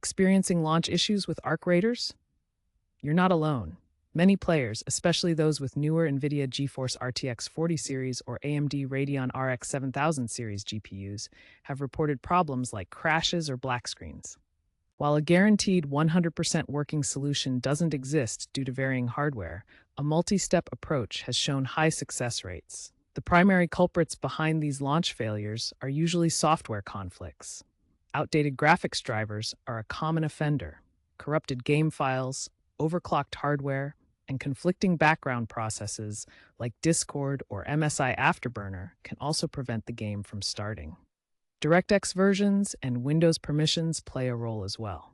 Experiencing launch issues with Arc Raiders? You're not alone. Many players, especially those with newer NVIDIA GeForce RTX 40 series or AMD Radeon RX 7000 series GPUs, have reported problems like crashes or black screens. While a guaranteed 100% working solution doesn't exist due to varying hardware, a multi-step approach has shown high success rates. The primary culprits behind these launch failures are usually software conflicts. Outdated graphics drivers are a common offender. Corrupted game files, overclocked hardware, and conflicting background processes like Discord or MSI Afterburner can also prevent the game from starting. DirectX versions and Windows permissions play a role as well.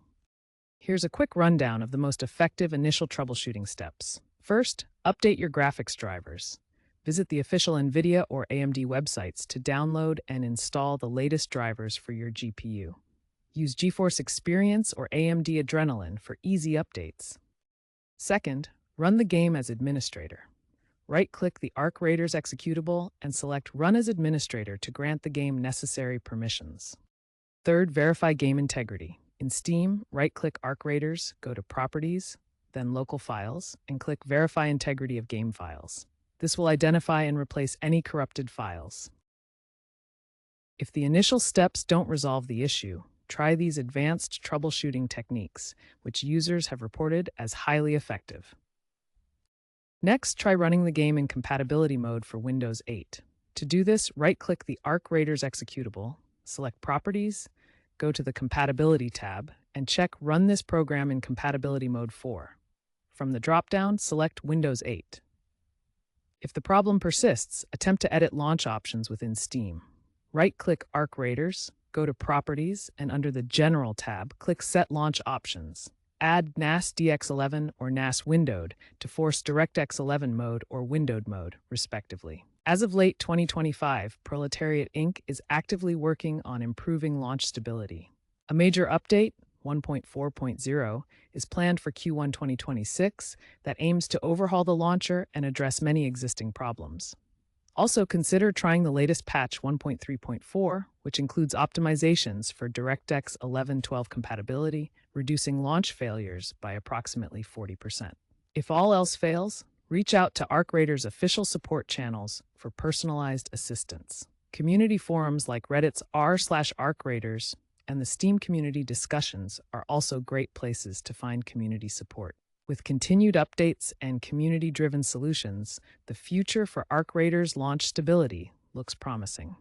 Here's a quick rundown of the most effective initial troubleshooting steps. First, update your graphics drivers. Visit the official NVIDIA or AMD websites to download and install the latest drivers for your GPU. Use GeForce Experience or AMD Adrenalin for easy updates. Second, run the game as administrator. Right-click the Arc Raiders executable and select Run as Administrator to grant the game necessary permissions. Third, verify game integrity. In Steam, right-click Arc Raiders, go to Properties, then Local Files, and click Verify Integrity of Game Files. This will identify and replace any corrupted files. If the initial steps don't resolve the issue, try these advanced troubleshooting techniques, which users have reported as highly effective. Next, try running the game in compatibility mode for Windows 8. To do this, right-click the Arc Raiders executable, select Properties, go to the Compatibility tab, and check Run this program in compatibility mode 4. From the drop-down, select Windows 8. If the problem persists, attempt to edit launch options within Steam. Right-click Arc Raiders, go to Properties, and under the General tab, click Set Launch Options. Add NAS DX11 or NAS Windowed to force DirectX 11 mode or Windowed mode, respectively. As of late 2025, Proletariat Inc. is actively working on improving launch stability. A major update, 1.4.0, is planned for Q1 2026 that aims to overhaul the launcher and address many existing problems. Also, consider trying the latest patch 1.3.4, which includes optimizations for DirectX 11/12 compatibility, reducing launch failures by approximately 40%. If all else fails, reach out to Arc Raiders' official support channels for personalized assistance. Community forums like Reddit's r/Arc Raiders and the Steam community discussions are also great places to find community support. With continued updates and community-driven solutions, the future for Arc Raiders launch stability looks promising.